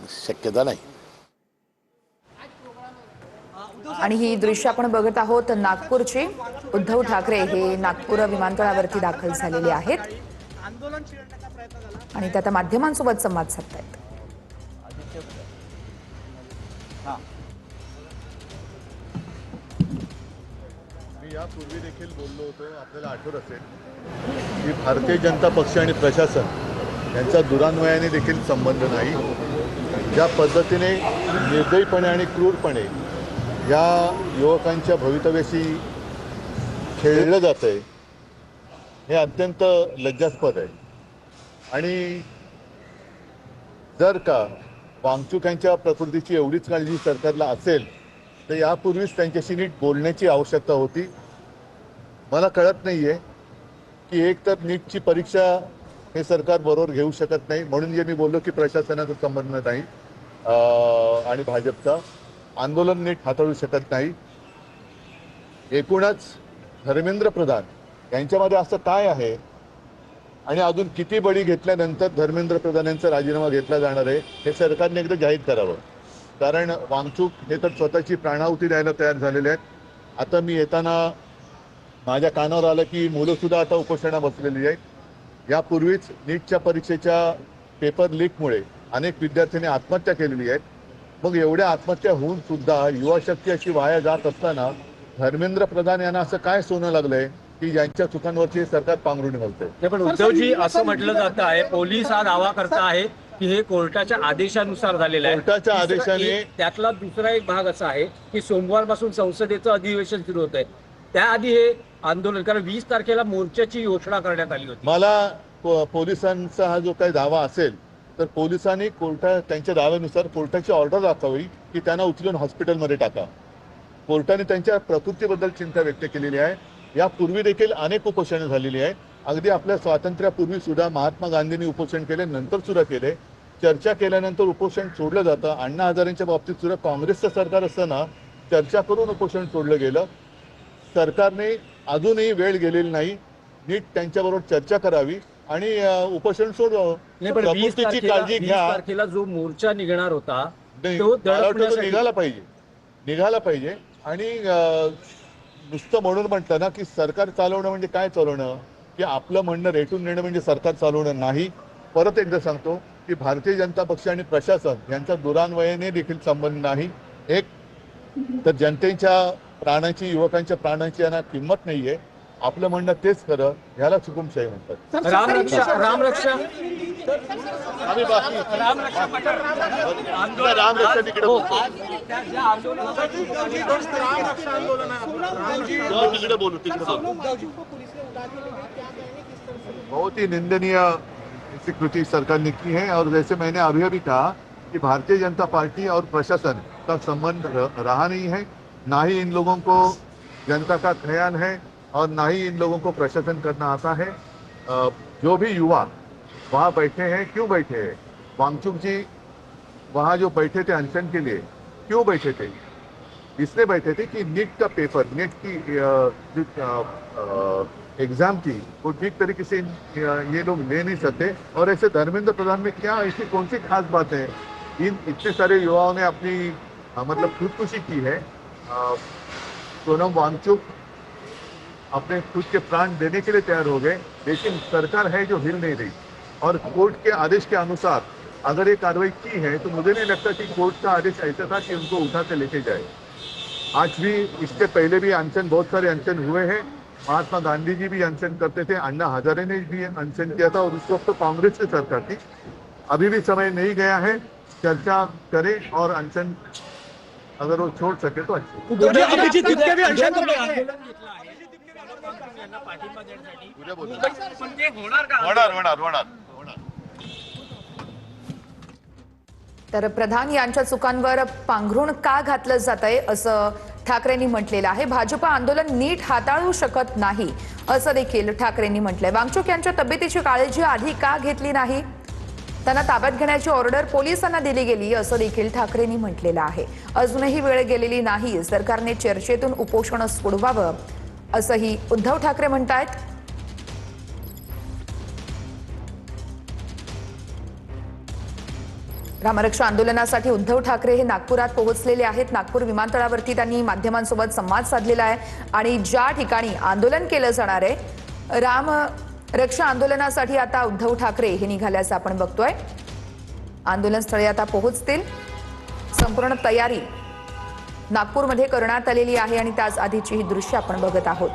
शक्यता नाही। आणि ही दृश्य आपण बघत आहोत नागपूरची। उद्धव ठाकरे हे नागपूर विमानतळावरती दाखल झालेले आहेत आणि ते आता माध्यमांसोबत संवाद साधतायत। मी यापूर्वी देखील बोललो होतो, आपल्याला आठवत असेल की भारतीय जनता पक्ष आणि प्रशासन यांचा दुरान्वयाने देखील संबंध नाही। ज्या पद्धतीने निर्दयीपणे आणि क्रूरपणे या युवकांच्या भवितव्याशी खेळलं जातंय हे अत्यंत लज्जास्पद आहे। आणि जर का वांगचूक यांच्या प्रकृतीची एवढीच काळजी सरकारला असेल तर यापूर्वीच त्यांच्याशी नीट बोलण्याची आवश्यकता होती। मला कळत नाहीये की एक तर नीटची परीक्षा हे सरकार बरोबर घेऊ शकत नाही, म्हणून जे मी बोललो की प्रशासनाचा संबंध नाही आणि भाजपचा आंदोलन नीट हाताळू शकत नाही। एकूणच धर्मेंद्र प्रधान यांच्यामध्ये असं काय आहे आणि अजून किती बळी घेतल्यानंतर धर्मेंद्र प्रधान यांचा राजीनामा घेतला जाणार आहे हे सरकारने एकदा जाहीर करावं। कारण वांगचूक हे तर स्वतःची प्राणाहुती द्यायला तयार झालेले आहेत। आता मी येताना माझ्या कानावर आलं की मुलंसुद्धा आता उपोषणा बसलेली आहेत। यापूर्वीच नीटच्या परीक्षेच्या पेपर लीकमुळे अनेक विद्यार्थ्यांनी आत्महत्या केलेली आहेत। मग एवढ्या आत्महत्या होऊन सुद्धा युवा शक्ती अशी वाया जात असताना धर्मेंद्र प्रधान यांना असं काय सोनं लागलंय की ज्यांच्या चुकांवरची सरकार पांघरुण घालतंय? पण उद्धवजी असं म्हटलं जात आहे, पोलीस हा दावा करता आहे की हे कोर्टाच्या आदेशानुसार झालेलं आहे। कोर्टाच्या आदेशाने त्यातला दुसरा एक भाग असा आहे की सोमवारपासून संसदेचं अधिवेशन सुरू होत आहे, त्याआधी हे आंदोलन, कारण 20 तारखेला मोर्चाची घोषणा करण्यात आली होती। मला पोलिसांचा हा जो काही दावा असेल तर पोलिसांनी त्यांच्या दाव्यानुसार कोर्टाची ऑर्डर दाखवावी की त्यांना उचलून हॉस्पिटलमध्ये टाका। कोर्टाने त्यांच्या प्रकृतीबद्दल चिंता व्यक्त केलेली आहे। यापूर्वी देखील अनेक उपोषणं झालेली आहेत। अगदी आपल्या स्वातंत्र्यापूर्वी सुद्धा महात्मा गांधींनी उपोषण केले, नंतर सुद्धा केले। चर्चा केल्यानंतर उपोषण सोडलं जातं। अण्णा हजारेंच्या बाबतीत सुद्धा काँग्रेसचं सरकार असताना चर्चा करून उपोषण सोडलं गेलं। सरकारने अजूनही वेळ गेलेली नाही, नीट त्यांच्याबरोबर चर्चा करावी आणि उपोषण सोडवावं। प्रकृतीची काळजी घ्या। 20 तारखेला जो मोर्चा निघणार होता तो निघाला पाहिजे आणि नुसतं म्हणून म्हटलं ना की सरकार चालवणं म्हणजे काय चालवणं, की आपलं म्हणणं रेटून नेणं म्हणजे सरकार चालवणं नाही। परत एकदा सांगतो की भारतीय जनता पक्ष आणि प्रशासन यांचा दुरान्वयाने देखील संबंध नाही। एक तर जनतेच्या प्राणांची, युवकांच्या प्राणांची यांना किंमत नाहीये। आपलं म्हणणं तेच खरं, ह्याला हुकुमशाही म्हणतात। रामरक्षा तिकडे बोलू बहुत ही निंदनीय ऐसी कृति सरकार ने की है। और जैसे मैंने अभी अभी कहा कि भारतीय जनता पार्टी और प्रशासन का संबंध रहा नहीं है, ना ही इन लोगों को जनता का ख्याल है और ना ही इन लोगों को प्रशासन करना आता है। जो भी युवा वहाँ बैठे हैं, क्यों बैठे हैं? वांगचुक जी वहाँ जो बैठे थे अनशन के लिए, क्यों बैठे थे? इसलिए बैठे थे कि नीट का पेपर, नीट की एग्जाम थी, वो ठीक तरीके से ये लोग ले नहीं सकते। और ऐसे धर्मेंद्र प्रधान में क्या ऐसी कौन सी खास बात है? इतने सारे युवाओं ने अपनी मतलब खुदकुशी की है। सोनम वांगचुक अपने खुद के प्राण देने के लिए तैयार हो गए, लेकिन सरकार है जो हिल नहीं रही। और कोर्ट के आदेश के अनुसार अगर ये कार्रवाई की है तो मुझे नहीं लगता कि कोर्ट का आदेश ऐसा था कि उनको उठा के लेके जाए। आज भी, इससे पहले भी अनशन, बहुत सारे अनशन हुए हैं। महात्मा गांधी जी भी अनशन करते थे, अन्ना हजारे ने भी अनशन किया था और उस वक्त तो कांग्रेस की सरकार थी। अभी भी समय नहीं गया है, चर्चा करें और अनशन अगर वो छोड़ सके तो अच्छा। तर प्रधान यांच्या चुकांवर पांघरुण का घातलं जातंय असं ठाकरेंनी म्हटलेलं आहे। भाजप आंदोलन नीट हाताळू शकत नाही असं देखील ठाकरेंनी म्हटलंय। वांगचूक यांच्या तब्येतीची काळजी आधी का घेतली नाही, त्यांना ताब्यात घेण्याची ऑर्डर पोलिसांना दिली गेली असं देखील ठाकरेंनी म्हटलेलं आहे। अजूनही वेळ गेलेली नाही, सरकारने चर्चेतून उपोषण सोडवावं असंही उद्धव ठाकरे म्हणतायत। रामरक्षा आंदोलनासाठी उद्धव ठाकरे हे नागपुरात पोहोचलेले आहेत। नागपूर विमानतळावरती त्यांनी माध्यमांसोबत संवाद साधलेला आहे आणि ज्या ठिकाणी आंदोलन केलं जाणार आहे रामरक्षा आंदोलनासाठी आता उद्धव ठाकरे हे निघाल्याचं आपण बघतोय। आंदोलनस्थळी आता पोहोचतील। संपूर्ण तयारी नागपूरमध्ये करण्यात आलेली आहे आणि त्याच आधीची ही दृश्य आपण बघत आहोत।